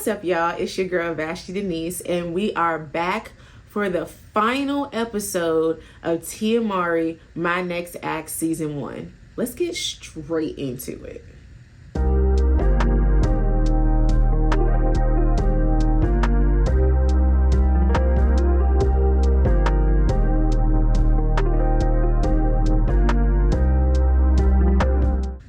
What's up, y'all? It's your girl Vashti Denise, and we are back for the final episode of Tia Mowry, My Next Act Season 1. Let's get straight into it.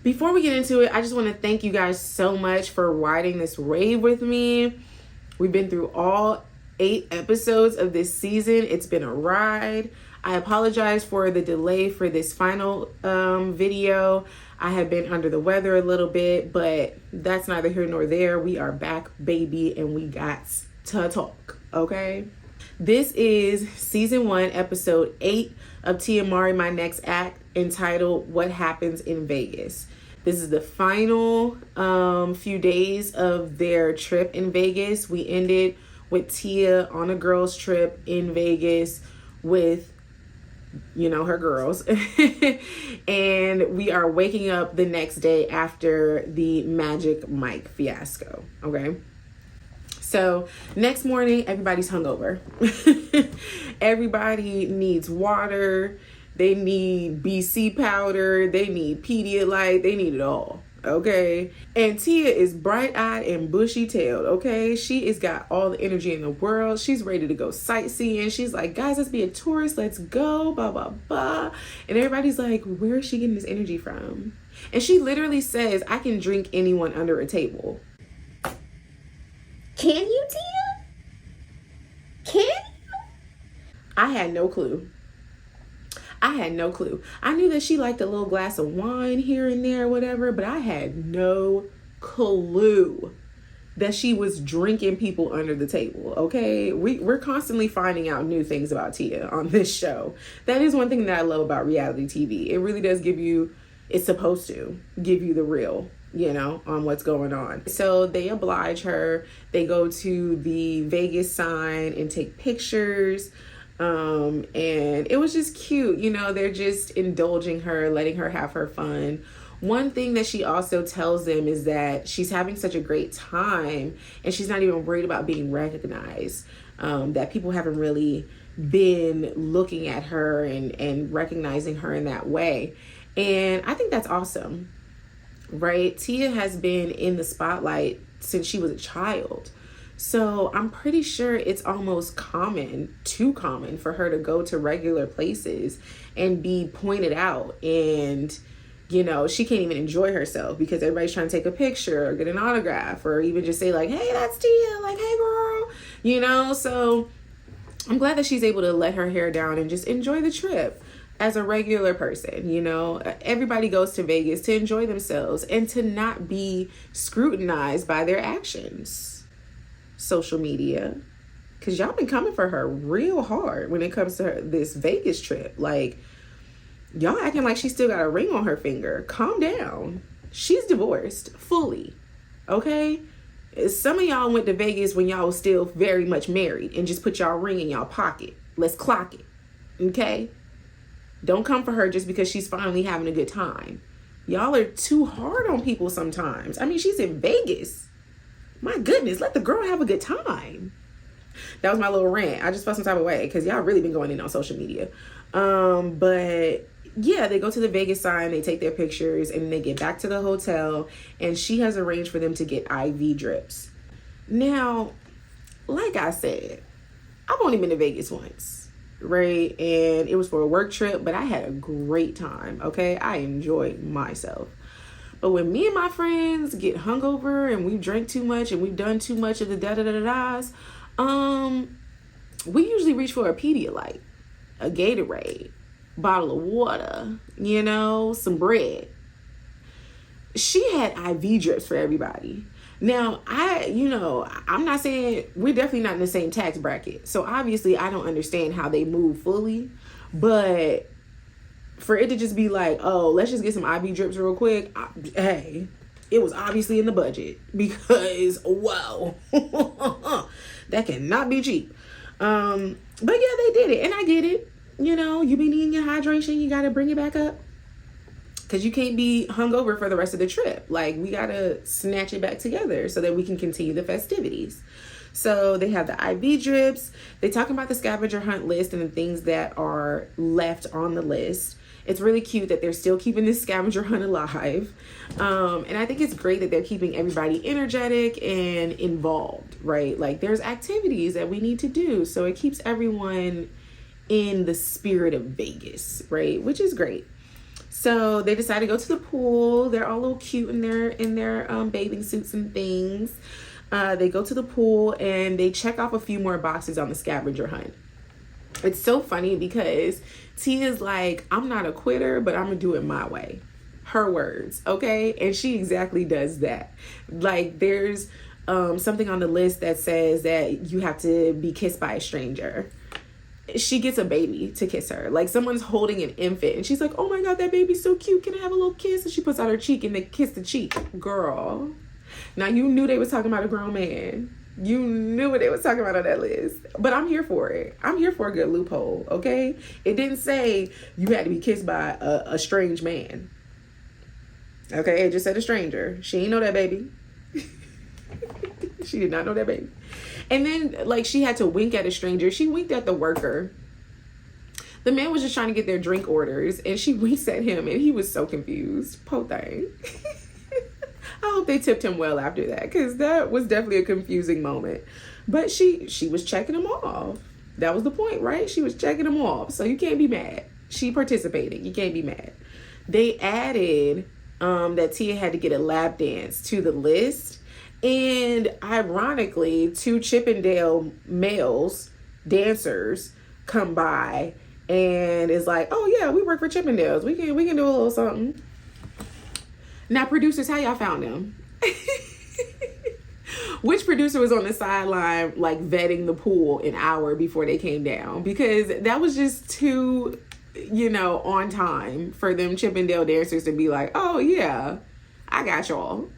Before we get into it, I just want to thank you guys so much for riding this wave with me. We've been through all 8 episodes of this season. It's been a ride. I apologize for the delay for this final video. I have been under the weather a little bit, but that's neither here nor there. We are back, baby, and we got to talk, okay? This is Season 1, Episode 8 of Tia Mowry, My Next Act, entitled What Happens in Vegas. This is the final few days of their trip in Vegas. We ended with Tia on a girls' trip in Vegas with, her girls. And we are waking up the next day after the Magic Mike fiasco, okay? So next morning, everybody's hungover. Everybody needs water. They need BC powder. They need Pedialyte. They need it all. Okay. And Tia is bright-eyed and bushy-tailed. Okay. She has got all the energy in the world. She's ready to go sightseeing. She's like, guys, let's be a tourist. Let's go. Blah, blah, blah. And everybody's like, where is she getting this energy from? And she literally says, I can drink anyone under a table. Can you, Tia? Can you? I had no clue. I knew that she liked a little glass of wine here and there, whatever, but I had no clue that she was drinking people under the table, okay? We're constantly finding out new things about Tia on this show. That is one thing that I love about reality TV. It really does it's supposed to give you the real, on what's going on. So they oblige her. They go to the Vegas sign and take pictures. And it was just cute. They're just indulging her, letting her have her fun. One thing that she also tells them is that she's having such a great time and she's not even worried about being recognized. That people haven't really been looking at her and recognizing her in that way. And I think that's awesome. Right? Tia has been in the spotlight since she was a child. So I'm pretty sure it's almost too common for her to go to regular places and be pointed out. And, she can't even enjoy herself because everybody's trying to take a picture or get an autograph or even just say like, hey, that's Tia, like, hey girl, So I'm glad that she's able to let her hair down and just enjoy the trip. As a regular person, everybody goes to Vegas to enjoy themselves and to not be scrutinized by their actions. Social media, because y'all been coming for her real hard when it comes to this Vegas trip. Like, y'all acting like she still got a ring on her finger. Calm down. She's divorced fully, okay? Some of y'all went to Vegas when y'all was still very much married and just put y'all ring in y'all pocket. Let's clock it, okay? Don't come for her just because she's finally having a good time. Y'all are too hard on people sometimes. I mean, she's in Vegas. My goodness, let the girl have a good time. That was my little rant. I just felt some type of way because y'all really been going in on social media. But yeah, they go to the Vegas sign, they take their pictures, and they get back to the hotel, and she has arranged for them to get IV drips. Now, like I said, I've only been to Vegas once. Right, and it was for a work trip, but I had a great time. Okay, I enjoyed myself. But when me and my friends get hungover and we drank too much and we've done too much of the da-da-da-da-das, we usually reach for a Pedialyte, a Gatorade, bottle of water, some bread. She had IV drips for everybody. Now, I'm not saying we're definitely not in the same tax bracket. So obviously I don't understand how they move fully, but for it to just be like, oh, let's just get some IV drips real quick. Hey, it was obviously in the budget because, whoa, that cannot be cheap. But yeah, they did it and I get it. You be needing your hydration. You got to bring it back up. because you can't be hungover for the rest of the trip. Like, we gotta snatch it back together so that we can continue the festivities. So they have the IV drips. They talk about the scavenger hunt list and the things that are left on the list. It's really cute that they're still keeping this scavenger hunt alive. And I think it's great that they're keeping everybody energetic and involved, right? Like, there's activities that we need to do. So it keeps everyone in the spirit of Vegas, right? Which is great. So they decide to go to the pool. They're all a little cute in their bathing suits and things. They go to the pool and they check off a few more boxes on the scavenger hunt. It's so funny because Tia's like, I'm not a quitter, but I'm gonna do it my way. Her words, okay? And she exactly does that. Like, there's something on the list that says that you have to be kissed by a stranger. She gets a baby to kiss her. Like, someone's holding an infant and she's like, oh my God, that baby's so cute. Can I have a little kiss? And she puts out her cheek and they kiss the cheek. Girl. Now, you knew they was talking about a grown man. You knew what they was talking about on that list. But I'm here for it. I'm here for a good loophole, okay? It didn't say you had to be kissed by a strange man. Okay, it just said a stranger. She ain't know that baby. She did not know that baby. And then, like, she had to wink at a stranger. She winked at the worker. The man was just trying to get their drink orders, and she winks at him, and he was so confused. Po thing. I hope they tipped him well after that, because that was definitely a confusing moment. But she was checking him off. That was the point, right? She was checking him off. So you can't be mad. She participated. You can't be mad. They added that Tia had to get a lap dance to the list. And ironically, 2 Chippendale males, dancers, come by and is like, oh yeah, we work for Chippendales. We can do a little something. Now, producers, how y'all found them? Which producer was on the sideline, like, vetting the pool an hour before they came down? Because that was just too, on time for them Chippendale dancers to be like, oh yeah, I got y'all.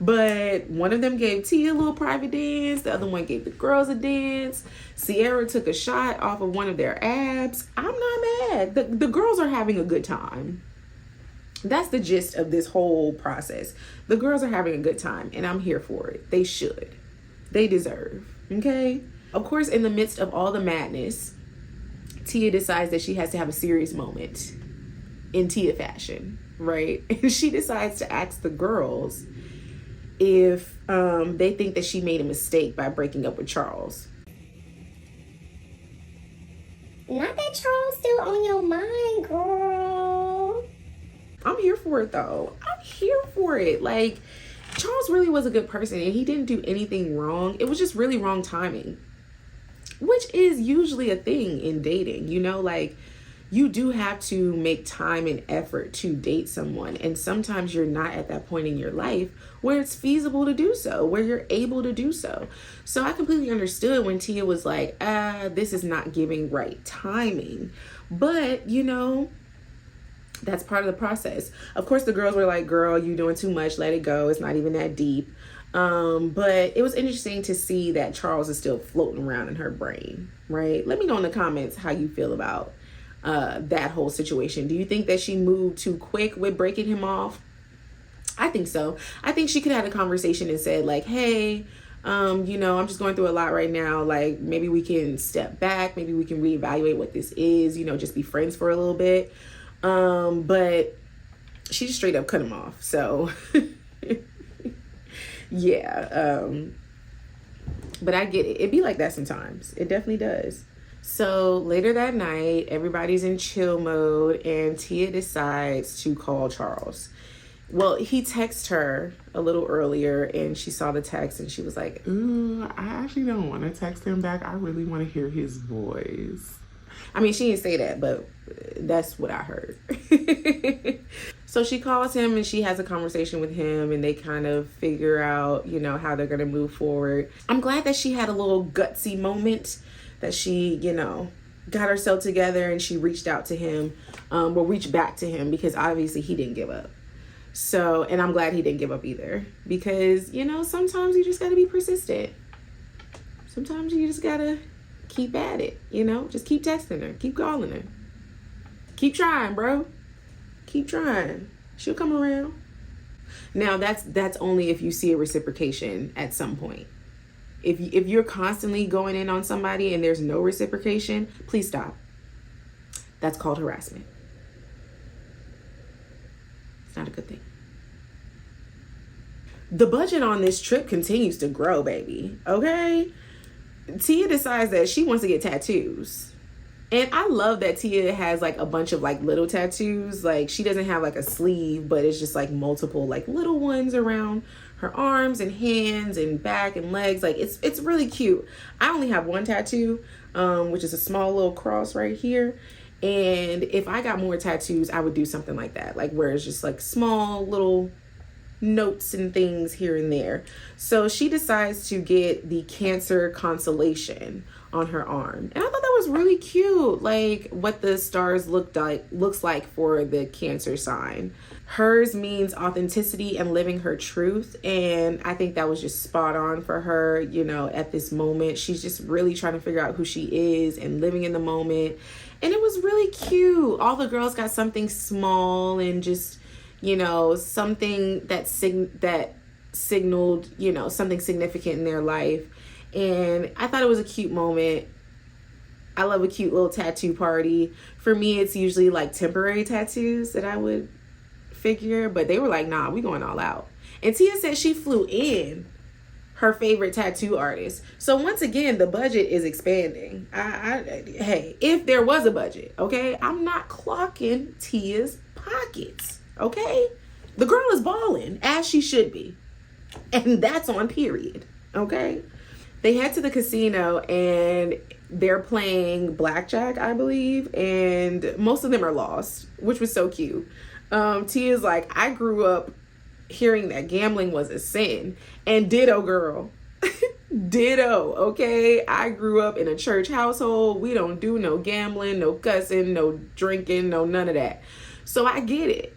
But one of them gave Tia a little private dance. The other one gave the girls a dance. Sierra took a shot off of one of their abs. I'm not mad. The girls are having a good time. That's the gist of this whole process. The girls are having a good time, and I'm here for it. They should. They deserve. Okay? Of course, in the midst of all the madness, Tia decides that she has to have a serious moment in Tia fashion, right? And she decides to ask the girls if they think that she made a mistake by breaking up with Charles. Not that Charles still on your mind, girl. I'm here for it, though. I'm here for it. Like, Charles really was a good person and he didn't do anything wrong. It was just really wrong timing, which is usually a thing in dating. Like, you do have to make time and effort to date someone. And sometimes you're not at that point in your life where it's feasible to do so, where you're able to do so. So I completely understood when Tia was like, this is not giving right timing. But, that's part of the process. Of course, the girls were like, girl, you doing too much. Let it go. It's not even that deep. But it was interesting to see that Charles is still floating around in her brain, right? Let me know in the comments how you feel about that whole situation. Do you think that she moved too quick with breaking him off? I think so. I think she could have had a conversation and said, like, hey, I'm just going through a lot right now. Like, maybe we can step back. Maybe we can reevaluate what this is, just be friends for a little bit. But she just straight up cut him off. So yeah. But I get it. It be like that sometimes. It definitely does. So later that night, everybody's in chill mode and Tia decides to call Charles. Well, he texted her a little earlier and she saw the text and she was like, I actually don't want to text him back. I really want to hear his voice. I mean, she didn't say that, but that's what I heard. So she calls him and she has a conversation with him and they kind of figure out, how they're going to move forward. I'm glad that she had a little gutsy moment, that she, got herself together and she reached out to him, reached back to him, because obviously he didn't give up. So, and I'm glad he didn't give up either, because, sometimes you just got to be persistent. Sometimes you just got to keep at it, just keep texting her, keep calling her, keep trying, bro. Keep trying. She'll come around. Now that's only if you see a reciprocation at some point. If you're constantly going in on somebody and there's no reciprocation, please stop. That's called harassment. It's not a good thing. The budget on this trip continues to grow, baby. Okay? Tia decides that she wants to get tattoos. And I love that Tia has like a bunch of like little tattoos. Like she doesn't have like a sleeve, but it's just like multiple like little ones around her arms and hands and back and legs. Like it's really cute. I only have one tattoo, which is a small little cross right here. And if I got more tattoos, I would do something like that. Like where it's just like small little notes and things here and there. So she decides to get the Cancer constellation on her arm, and I thought that was really cute, like what the stars looks like for the Cancer sign. Hers means authenticity and living her truth, and I think that was just spot on for her. You know, at this moment she's just really trying to figure out who she is and living in the moment, and it was really cute. All the girls got something small and just, you know, something that signaled, you know, something significant in their life. And I thought it was a cute moment. I love a cute little tattoo party. For me, it's usually like temporary tattoos that I would figure, but they were like, nah, we going all out. And Tia said she flew in her favorite tattoo artist. So once again, the budget is expanding. Hey, if there was a budget, okay, I'm not clocking Tia's pockets, okay? The girl is balling as she should be. And that's on period, okay? They head to the casino and they're playing blackjack, I believe, and most of them are lost, which was so cute. Tia's like, I grew up hearing that gambling was a sin, and ditto, girl. Ditto, okay? I grew up in a church household. We don't do no gambling, no cussing, no drinking, no none of that. So I get it.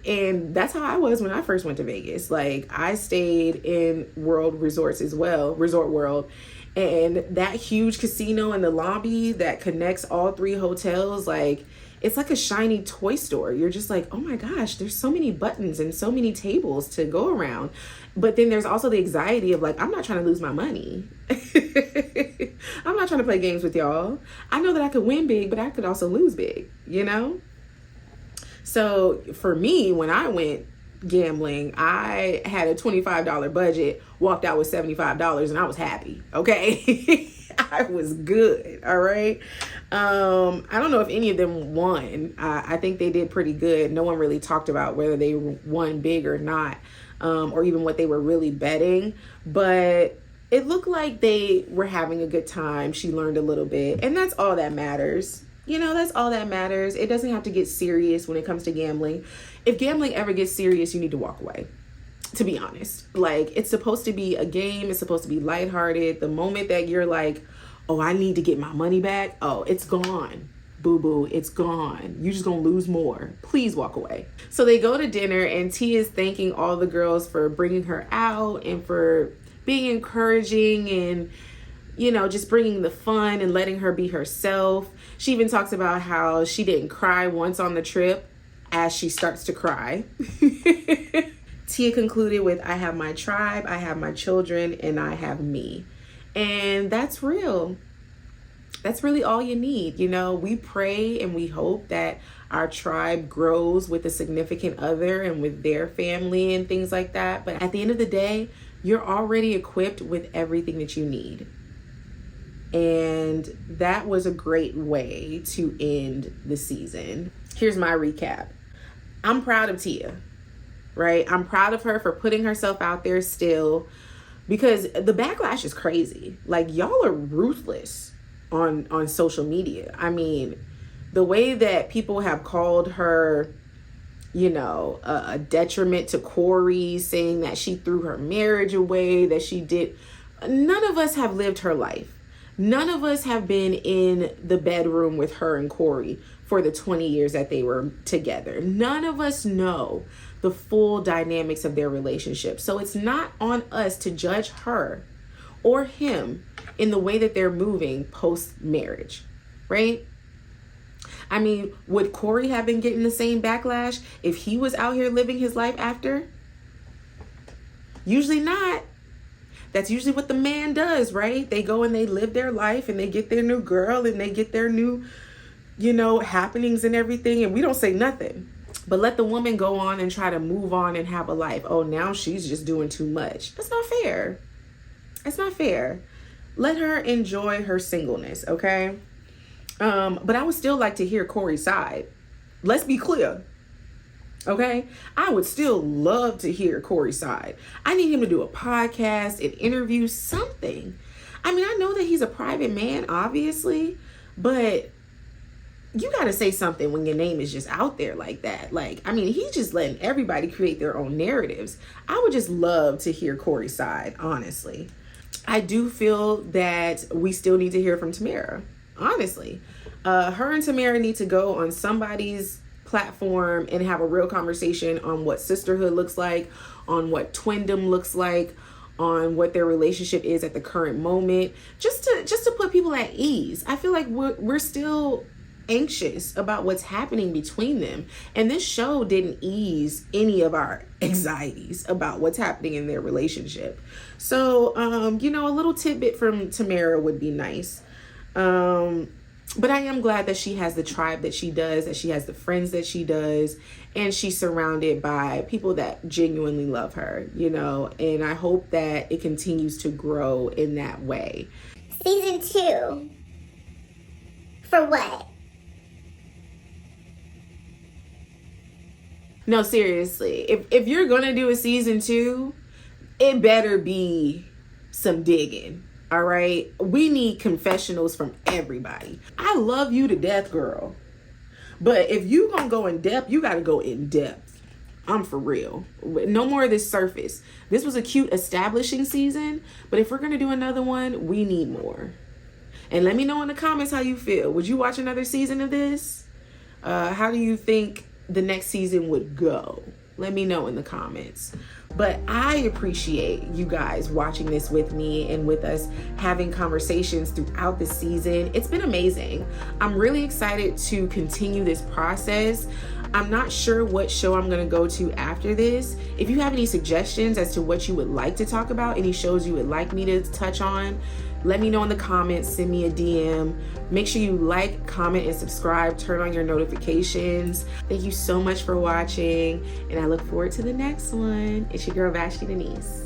And that's how I was when I first went to Vegas. Like, I stayed in World Resorts as well, Resort World. And that huge casino in the lobby that connects all three hotels, like, it's like a shiny toy store. You're just like, oh my gosh, there's so many buttons and so many tables to go around. But then there's also the anxiety of like, I'm not trying to lose my money. I'm not trying to play games with y'all. I know that I could win big, but I could also lose big, you know? So for me, when I went gambling, I had a $25 budget, walked out with $75, and I was happy. Okay. I was good. All right. I don't know if any of them won. I think they did pretty good. No one really talked about whether they won big or not, or even what they were really betting, but it looked like they were having a good time. She learned a little bit, and that's all that matters. You know, that's all that matters. It doesn't have to get serious when it comes to gambling. If gambling ever gets serious, you need to walk away, to be honest. Like, it's supposed to be a game. It's supposed to be lighthearted. The moment that you're like, oh, I need to get my money back, oh, it's gone. Boo-boo, it's gone. You're just gonna lose more. Please walk away. So they go to dinner, and Tia is thanking all the girls for bringing her out and for being encouraging and, you know, just bringing the fun and letting her be herself. She even talks about how she didn't cry once on the trip as she starts to cry. Tia concluded with, I have my tribe, I have my children, and I have me. And that's real. That's really all you need. You know, we pray and we hope that our tribe grows with a significant other and with their family and things like that. But at the end of the day, you're already equipped with everything that you need. And that was a great way to end the season. Here's my recap. I'm proud of Tia, right? I'm proud of her for putting herself out there still, because the backlash is crazy. Like, y'all are ruthless on social media. I mean, the way that people have called her, you know, a detriment to Corey, saying that she threw her marriage away, that she did. None of us have lived her life. None of us have been in the bedroom with her and Corey for the 20 years that they were together. None of us know the full dynamics of their relationship. So it's not on us to judge her or him in the way that they're moving post-marriage, right? I mean, would Corey have been getting the same backlash if he was out here living his life after? Usually not. That's usually what the man does, right? They go and they live their life and they get their new girl and they get their new, happenings and everything. And we don't say nothing. But let the woman go on and try to move on and have a life. Oh, now she's just doing too much. That's not fair. That's not fair. Let her enjoy her singleness, okay? But I would still like to hear Corey's side. Let's be clear. Okay? I would still love to hear Corey's side. I need him to do a podcast, an interview, something. I mean, I know that he's a private man, obviously, but you got to say something when your name is just out there like that. He's just letting everybody create their own narratives. I would just love to hear Corey's side, honestly. I do feel that we still need to hear from Tamara, honestly. Her and Tamara need to go on somebody's platform and have a real conversation on what sisterhood looks like, on what twindom looks like, on what their relationship is at the current moment, just to put people at ease. I feel like we're still anxious about what's happening between them, and this show didn't ease any of our anxieties about what's happening in their relationship. So a little tidbit from Tamara would be nice. But I am glad that she has the tribe that she does, that she has the friends that she does, and she's surrounded by people that genuinely love her, and I hope that it continues to grow in that way. Season 2. For what? No, seriously, if you're gonna do a season 2, it better be some digging. All right, we need confessionals from everybody. I love you to death, girl, but if you gonna go in depth, you gotta go in depth. I'm for real. No more of this surface. This was a cute establishing season, but if we're gonna do another one, we need more. And let me know in the comments how you feel. Would you watch another season of this? How do you think the next season would go? Let me know in the comments. But I appreciate you guys watching this with me and with us having conversations throughout the season. It's been amazing. I'm really excited to continue this process. I'm not sure what show I'm going to go to after this. If you have any suggestions as to what you would like to talk about, any shows you would like me to touch on, let me know in the comments, send me a DM. Make sure you like, comment, and subscribe. Turn on your notifications. Thank you so much for watching, and I look forward to the next one. It's your girl, Vashti Denise.